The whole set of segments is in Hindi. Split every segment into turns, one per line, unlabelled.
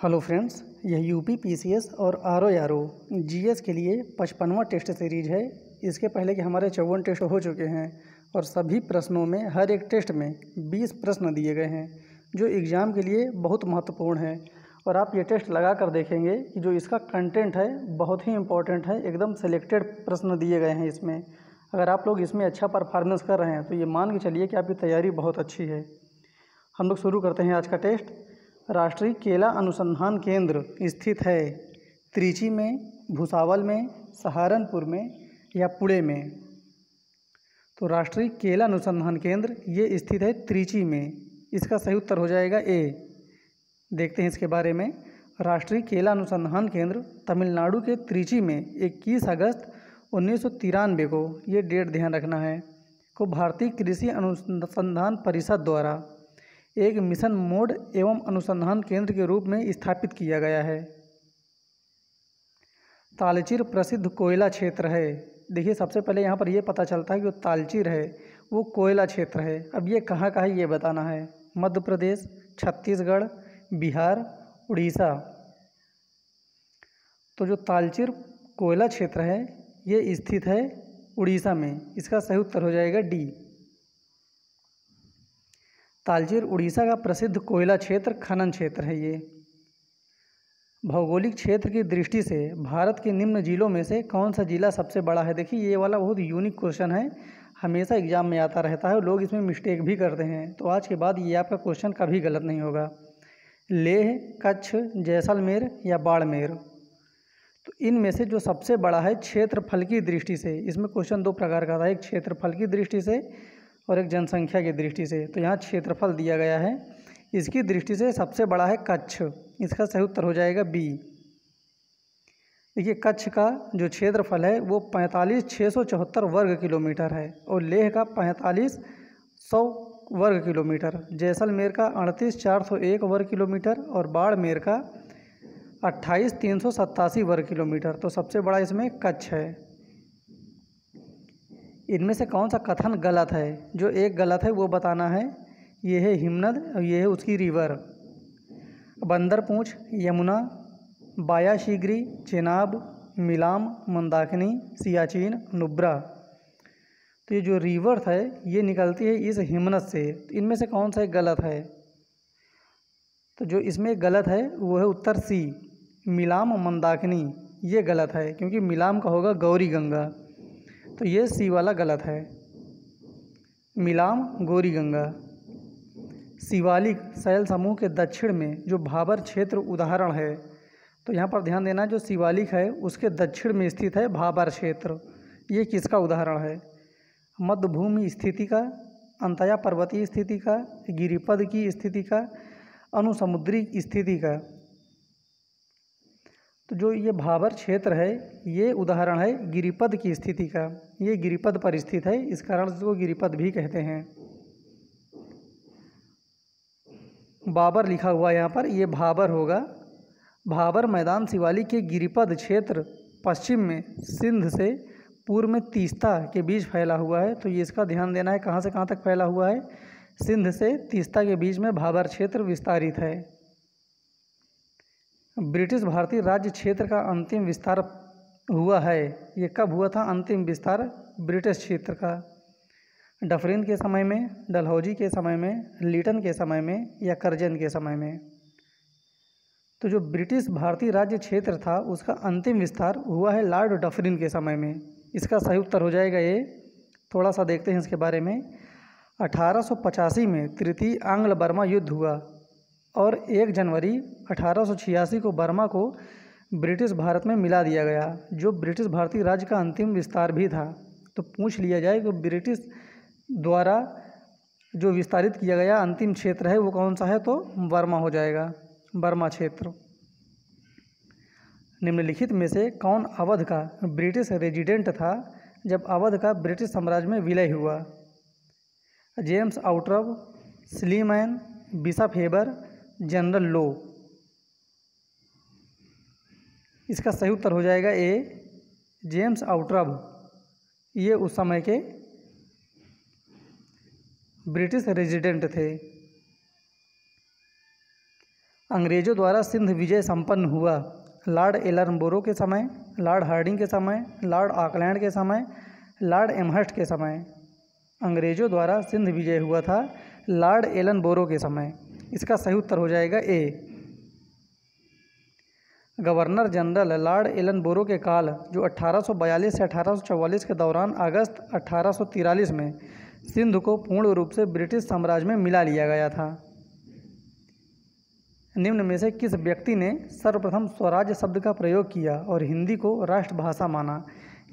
हेलो फ्रेंड्स, यह यूपी पीसीएस और आरओ जीएस के लिए 55वां टेस्ट सीरीज है। इसके पहले के हमारे 54 टेस्ट हो चुके हैं और सभी प्रश्नों में हर एक टेस्ट में 20 प्रश्न दिए गए हैं जो एग्ज़ाम के लिए बहुत महत्वपूर्ण है। और आप ये टेस्ट लगा कर देखेंगे कि जो इसका कंटेंट है बहुत ही इम्पोर्टेंट है, एकदम सेलेक्टेड प्रश्न दिए गए हैं इसमें। अगर आप लोग इसमें अच्छा परफॉर्मेंस कर रहे हैं तो ये मान के चलिए कि आपकी तैयारी बहुत अच्छी है। हम लोग शुरू करते हैं आज का टेस्ट। राष्ट्रीय केला अनुसंधान केंद्र स्थित है त्रिची में, भुसावल में, सहारनपुर में या पुणे में। तो राष्ट्रीय केला अनुसंधान केंद्र ये स्थित है त्रिची में। इसका सही उत्तर हो जाएगा ए। देखते हैं इसके बारे में। राष्ट्रीय केला अनुसंधान केंद्र तमिलनाडु के त्रिची में 21 अगस्त 1993 को, ये डेट ध्यान रखना है, को भारतीय कृषि अनुसंधान परिषद द्वारा एक मिशन मोड एवं अनुसंधान केंद्र के रूप में स्थापित किया गया है। तालचीर प्रसिद्ध कोयला क्षेत्र है। देखिए, सबसे पहले यहाँ पर ये पता चलता है कि जो तालचीर है वो कोयला क्षेत्र है। अब ये कहाँ का है ये बताना है। मध्य प्रदेश, छत्तीसगढ़, बिहार, उड़ीसा। तो जो तालचीर कोयला क्षेत्र है ये स्थित है उड़ीसा में। इसका सही उत्तर हो जाएगा डी। तालचीर उड़ीसा का प्रसिद्ध कोयला क्षेत्र, खनन क्षेत्र है ये। भौगोलिक क्षेत्र की दृष्टि से भारत के निम्न जिलों में से कौन सा जिला सबसे बड़ा है। देखिए, ये वाला बहुत यूनिक क्वेश्चन है, हमेशा एग्जाम में आता रहता है और लोग इसमें मिस्टेक भी करते हैं। तो आज के बाद ये आपका क्वेश्चन कभी गलत नहीं होगा। लेह, कच्छ, जैसलमेर या बाड़मेर। तो इनमें से जो सबसे बड़ा है क्षेत्रफल की दृष्टि से, इसमें क्वेश्चन दो प्रकार का था, एक क्षेत्रफल की दृष्टि से और एक जनसंख्या की दृष्टि से। तो यहाँ क्षेत्रफल दिया गया है, इसकी दृष्टि से सबसे बड़ा है कच्छ। इसका सही उत्तर हो जाएगा बी। देखिए, कच्छ का जो क्षेत्रफल है वो 45,674 वर्ग किलोमीटर है और लेह का 4500 वर्ग किलोमीटर, जैसलमेर का 38,401 वर्ग किलोमीटर और बाड़मेर का 28,387 वर्ग किलोमीटर। तो सबसे बड़ा इसमें कच्छ है। इनमें से कौन सा कथन गलत है। जो एक गलत है वो बताना है। ये है हिमनद और ये है उसकी रिवर। बंदर पूंछ, यमुना, बाया शीगरी, चेनाब, मिलाम, मंदाकिनी, सियाचिन, नुब्रा। तो ये जो रिवर है ये निकलती है इस हिमनद से। तो इनमें से कौन सा एक गलत है। तो जो इसमें गलत है वो है उत्तर सी, मिलाम मंदाकिनी। ये गलत है क्योंकि मिलाम का होगा गौरी गंगा। तो ये सी वाला गलत है, मिलाम गौरी गंगा। शिवालिक शैल समूह के दक्षिण में जो भाबर क्षेत्र उदाहरण है। तो यहाँ पर ध्यान देना, जो शिवालिक है उसके दक्षिण में स्थित है भाबर क्षेत्र। ये किसका उदाहरण है। मध्य भूमि स्थिति का, अंतया पर्वतीय स्थिति का, गिरिपद की स्थिति का, अनुसमुद्री स्थिति का। तो जो ये भाबर क्षेत्र है ये उदाहरण है गिरिपद की स्थिति का। ये गिरिपद पर स्थित है, इस कारण से इसको गिरिपद भी कहते हैं। बाबर लिखा हुआ यहाँ पर, ये भाबर होगा। भाबर मैदान शिवालिक के गिरिपद क्षेत्र पश्चिम में सिंध से पूर्व में तीस्ता के बीच फैला हुआ है। तो ये इसका ध्यान देना है, कहाँ से कहाँ तक फैला हुआ है। सिंध से तीस्ता के बीच में भाबर क्षेत्र विस्तारित है। ब्रिटिश भारतीय राज्य क्षेत्र का अंतिम विस्तार हुआ है। ये कब हुआ था अंतिम विस्तार ब्रिटिश क्षेत्र का। डफरिन के समय में, डलहौजी के समय में, लीटन के समय में या करजन के समय में। तो जो ब्रिटिश भारतीय राज्य क्षेत्र था उसका अंतिम विस्तार हुआ है लॉर्ड डफरिन के समय में। इसका सही उत्तर हो जाएगा ये। थोड़ा सा देखते हैं इसके बारे में। 1885 में तृतीय आंग्ल बर्मा युद्ध हुआ और 1 जनवरी 1886 को बर्मा को ब्रिटिश भारत में मिला दिया गया, जो ब्रिटिश भारतीय राज्य का अंतिम विस्तार भी था। तो पूछ लिया जाए कि ब्रिटिश द्वारा जो विस्तारित किया गया अंतिम क्षेत्र है वो कौन सा है, तो बर्मा हो जाएगा, बर्मा क्षेत्र। निम्नलिखित में से कौन अवध का ब्रिटिश रेजिडेंट था जब अवध का ब्रिटिश साम्राज्य में विलय हुआ। James Outram, Sleeman, bishop Heber, general Low. इसका सही उत्तर हो जाएगा ए, जेम्स आउटरब। ये उस समय के ब्रिटिश रेजिडेंट थे। अंग्रेजों द्वारा सिंध विजय संपन्न हुआ। लॉर्ड एलनबरो के समय, लॉर्ड हार्डिंग के समय, लॉर्ड ऑकलैंड के समय, लॉर्ड एमहर्स्ट के समय। अंग्रेजों द्वारा सिंध विजय हुआ था लॉर्ड एलनबरो के समय। इसका सही उत्तर हो जाएगा ए। गवर्नर जनरल लॉर्ड एलनबरो के काल जो 1842 से 1844 के दौरान अगस्त 1843 में सिंध को पूर्ण रूप से ब्रिटिश साम्राज्य में मिला लिया गया था। निम्न में से किस व्यक्ति ने सर्वप्रथम स्वराज शब्द का प्रयोग किया और हिंदी को राष्ट्रभाषा माना?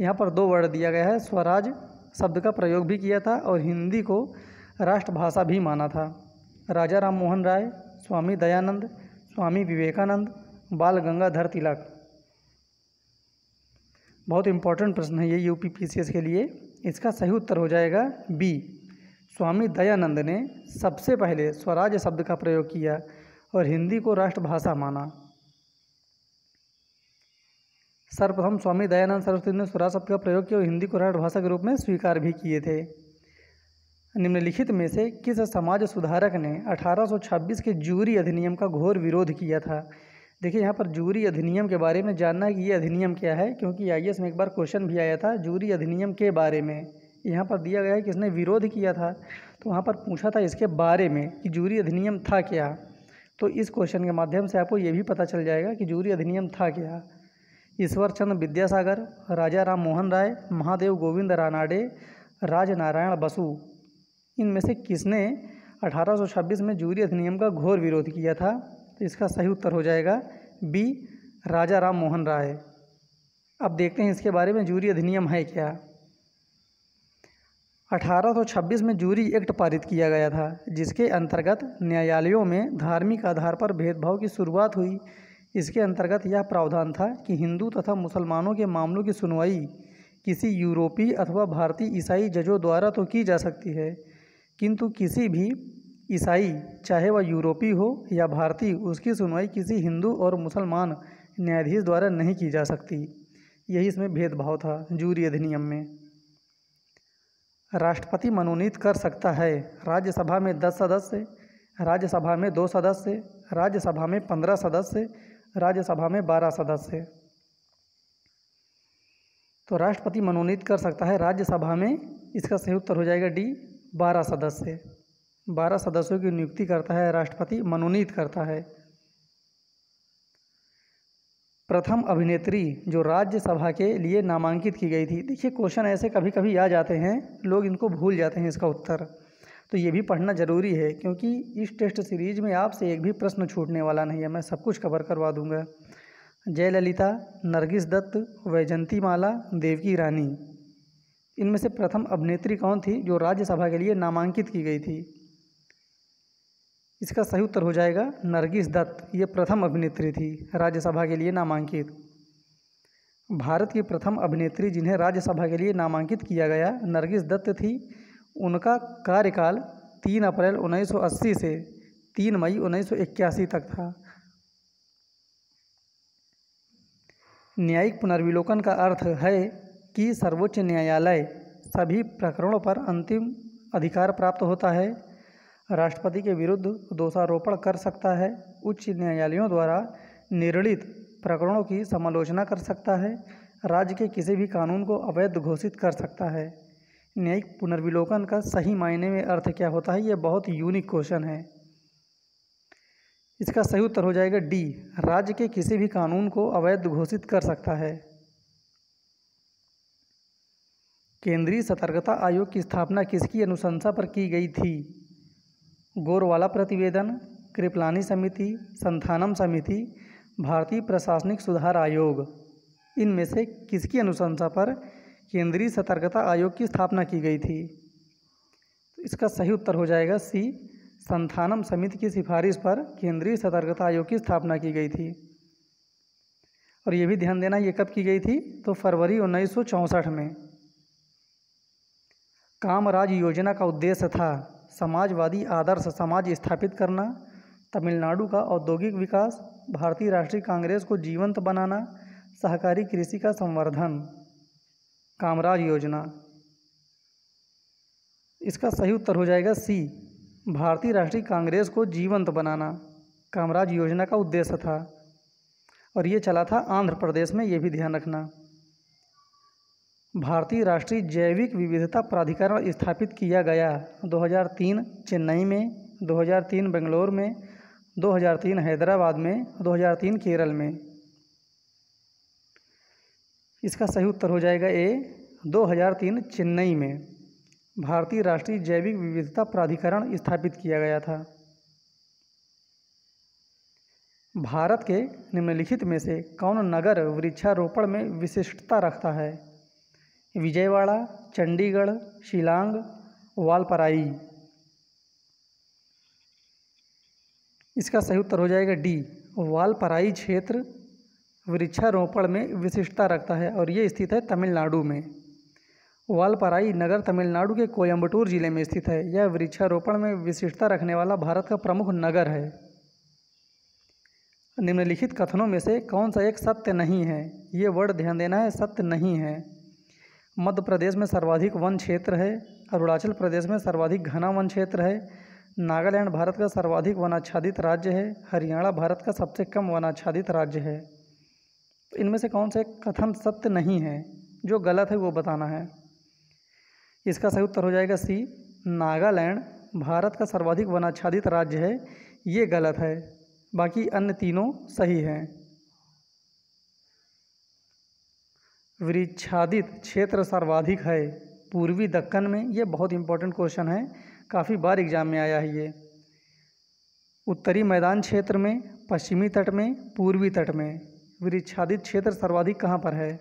यहाँ पर दो वर्ड दिया गया है, स्वराज शब्द का प्रयोग भी किया था और हिंदी को राष्ट्रभाषा भी माना था। राजा राम मोहन राय, स्वामी दयानंद, स्वामी विवेकानंद, बाल गंगाधर तिलक। बहुत इंपॉर्टेंट प्रश्न है ये यूपीपीसीएस के लिए। इसका सही उत्तर हो जाएगा बी। स्वामी दयानंद ने सबसे पहले स्वराज शब्द का प्रयोग किया और हिंदी को राष्ट्रभाषा माना। सर्वप्रथम स्वामी दयानंद सरस्वती ने स्वराज शब्द का प्रयोग किया और हिंदी को राष्ट्रभाषा के रूप में स्वीकार भी किए थे। निम्नलिखित में से किस समाज सुधारक ने 1826 के जूरी अधिनियम का घोर विरोध किया था? देखिए यहाँ पर जूरी अधिनियम के बारे में जानना है कि ये अधिनियम क्या है, क्योंकि आईएएस में एक बार क्वेश्चन भी आया था जूरी अधिनियम के बारे में। यहाँ पर दिया गया है कि इसने विरोध किया था, तो वहाँ पर पूछा था इसके बारे में कि जूरी अधिनियम था क्या। तो इस क्वेश्चन के माध्यम से आपको ये भी पता चल जाएगा कि जूरी अधिनियम था क्या। ईश्वर चंद्र विद्यासागर, राजा राम मोहन राय, महादेव गोविंद रानाडे, राजनारायण बसु, इनमें से किसने 1826 में जूरी अधिनियम का घोर विरोध किया था? तो इसका सही उत्तर हो जाएगा बी, राजा राम मोहन राय। अब देखते हैं इसके बारे में जूरी अधिनियम है क्या। 1826 में जूरी एक्ट पारित किया गया था, जिसके अंतर्गत न्यायालयों में धार्मिक आधार पर भेदभाव की शुरुआत हुई। इसके अंतर्गत यह प्रावधान था कि हिंदू तथा मुसलमानों के मामलों की सुनवाई किसी यूरोपीय अथवा भारतीय ईसाई जजों द्वारा तो की जा सकती है, किंतु किसी भी ईसाई, चाहे वह यूरोपीय हो या भारतीय, उसकी सुनवाई किसी हिंदू और मुसलमान न्यायाधीश द्वारा नहीं की जा सकती। यही इसमें भेदभाव था जूरी अधिनियम में। राष्ट्रपति मनोनीत कर सकता है राज्यसभा में 10 सदस्य, राज्यसभा में 2 सदस्य, राज्यसभा में 15 सदस्य, राज्यसभा में 12 सदस्य। तो राष्ट्रपति मनोनीत कर सकता है राज्यसभा में, इसका सही उत्तर हो जाएगा डी, 12 सदस्य। 12 सदस्यों की नियुक्ति करता है राष्ट्रपति, मनोनीत करता है। प्रथम अभिनेत्री जो राज्यसभा के लिए नामांकित की गई थी। देखिए क्वेश्चन ऐसे कभी कभी आ जाते हैं, लोग इनको भूल जाते हैं इसका उत्तर, तो ये भी पढ़ना ज़रूरी है, क्योंकि इस टेस्ट सीरीज में आपसे एक भी प्रश्न छूटने वाला नहीं है। मैं सब कुछ कवर करवा दूंगा। जयललिता, नरगिस दत्त, वैजंती माला, देवकी रानी, इनमें से प्रथम अभिनेत्री कौन थी जो राज्यसभा के लिए नामांकित की गई थी? इसका सही उत्तर हो जाएगा नरगिस दत्त। ये प्रथम अभिनेत्री थी राज्यसभा के लिए नामांकित। भारत की प्रथम अभिनेत्री जिन्हें राज्यसभा के लिए नामांकित किया गया नरगिस दत्त थी। उनका कार्यकाल 3 अप्रैल 1980 से 3 मई 1981 तक था। न्यायिक पुनर्विलोकन का अर्थ है कि सर्वोच्च न्यायालय सभी प्रकरणों पर अंतिम अधिकार प्राप्त होता है, राष्ट्रपति के विरुद्ध दोषारोपण कर सकता है, उच्च न्यायालयों द्वारा निर्णीत प्रकरणों की समालोचना कर सकता है, राज्य के किसी भी कानून को अवैध घोषित कर सकता है। न्यायिक पुनर्विलोकन का सही मायने में अर्थ क्या होता है? ये बहुत यूनिक क्वेश्चन है। इसका सही उत्तर हो जाएगा डी, राज्य के किसी भी कानून को अवैध घोषित कर सकता है। केंद्रीय सतर्कता आयोग की स्थापना किसकी अनुशंसा पर की गई थी? गोरवाला प्रतिवेदन, कृपलानी समिति, संथानम समिति, भारतीय प्रशासनिक सुधार आयोग, इनमें से किसकी अनुशंसा पर केंद्रीय सतर्कता आयोग की स्थापना की गई थी? तो इसका सही उत्तर हो जाएगा सी, संथानम समिति की सिफारिश पर केंद्रीय सतर्कता आयोग की स्थापना की गई थी। और ये भी ध्यान देना ये कब की गई थी? तो फरवरी 1964 में। कामराज योजना का उद्देश्य था समाजवादी आदर्श समाज स्थापित करना, तमिलनाडु का औद्योगिक विकास, भारतीय राष्ट्रीय कांग्रेस को जीवंत बनाना, सहकारी कृषि का संवर्धन। कामराज योजना, इसका सही उत्तर हो जाएगा सी, भारतीय राष्ट्रीय कांग्रेस को जीवंत बनाना। कामराज योजना का उद्देश्य था और ये चला था आंध्र प्रदेश में, ये भी ध्यान रखना। भारतीय राष्ट्रीय जैविक विविधता प्राधिकरण स्थापित किया गया 2003 चेन्नई में, 2003 बेंगलोर में, 2003 हैदराबाद में, 2003 केरल में। इसका सही उत्तर हो जाएगा ए 2003 चेन्नई में भारतीय राष्ट्रीय जैविक विविधता प्राधिकरण स्थापित किया गया था। भारत के निम्नलिखित में से कौन नगर वृक्षारोपण में विशिष्टता रखता है? विजयवाड़ा, चंडीगढ़, शिलांग, वालपराई। इसका सही उत्तर हो जाएगा डी, वालपराई क्षेत्र वृक्षारोपण में विशिष्टता रखता है और ये स्थित है तमिलनाडु में। वालपराई नगर तमिलनाडु के कोयम्बटूर जिले में स्थित है। यह वृक्षारोपण में विशिष्टता रखने वाला भारत का प्रमुख नगर है। निम्नलिखित कथनों में से कौन सा एक सत्य नहीं है? ये वर्ड ध्यान देना है, सत्य नहीं है। मध्य प्रदेश में सर्वाधिक वन क्षेत्र है, अरुणाचल प्रदेश में सर्वाधिक घना वन क्षेत्र है, नागालैंड भारत का सर्वाधिक वनाच्छादित राज्य है, हरियाणा भारत का सबसे कम वनाच्छादित राज्य है। तो इनमें से कौन सा एक कथन सत्य नहीं है? जो गलत है वो बताना है। इसका सही उत्तर हो जाएगा सी, नागालैंड भारत का सर्वाधिक वनाच्छादित राज्य है। ये गलत है, बाकी अन्य तीनों सही हैं। वृक्षादित क्षेत्र सर्वाधिक है पूर्वी दक्कन में। ये बहुत इंपॉर्टेंट क्वेश्चन है, काफ़ी बार एग्जाम में आया है ये। उत्तरी मैदान क्षेत्र में, पश्चिमी तट में, पूर्वी तट में वृक्षादित क्षेत्र सर्वाधिक कहाँ पर है?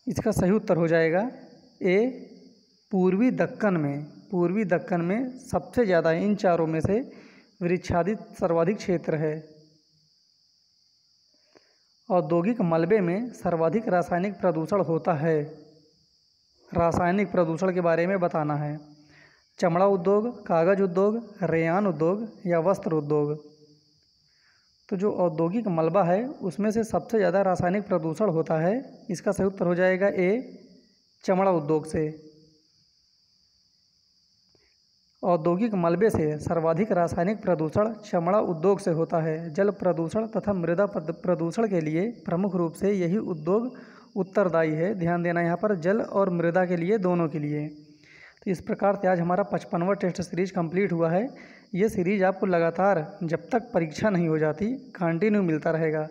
इसका सही उत्तर हो जाएगा ए, पूर्वी दक्कन में। पूर्वी दक्कन में सबसे ज़्यादा इन चारों में से वृक्षादित सर्वाधिक क्षेत्र है। औद्योगिक मलबे में सर्वाधिक रासायनिक प्रदूषण होता है। रासायनिक प्रदूषण के बारे में बताना है। चमड़ा उद्योग, कागज़ उद्योग, रेयान उद्योग या वस्त्र उद्योग। तो जो औद्योगिक मलबा है उसमें से सबसे ज़्यादा रासायनिक प्रदूषण होता है। इसका सही उत्तर हो जाएगा ए, चमड़ा उद्योग से। औद्योगिक मलबे से सर्वाधिक रासायनिक प्रदूषण चमड़ा उद्योग से होता है। जल प्रदूषण तथा मृदा प्रदूषण के लिए प्रमुख रूप से यही उद्योग उत्तरदायी है। ध्यान देना यहाँ पर, जल और मृदा के लिए, दोनों के लिए। तो इस प्रकार से आज हमारा 55वां टेस्ट सीरीज कंप्लीट हुआ है। ये सीरीज आपको लगातार जब तक परीक्षा नहीं हो जाती कंटिन्यू मिलता रहेगा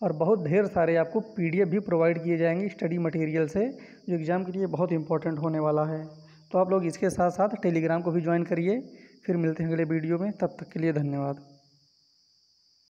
और बहुत ढेर सारे आपको PDF भी प्रोवाइड किए जाएंगे स्टडी मटेरियल से, जो एग्ज़ाम के लिए बहुत इंपॉर्टेंट होने वाला है। तो आप लोग इसके साथ साथ टेलीग्राम को भी ज्वाइन करिए। फिर मिलते हैं अगले वीडियो में, तब तक के लिए धन्यवाद।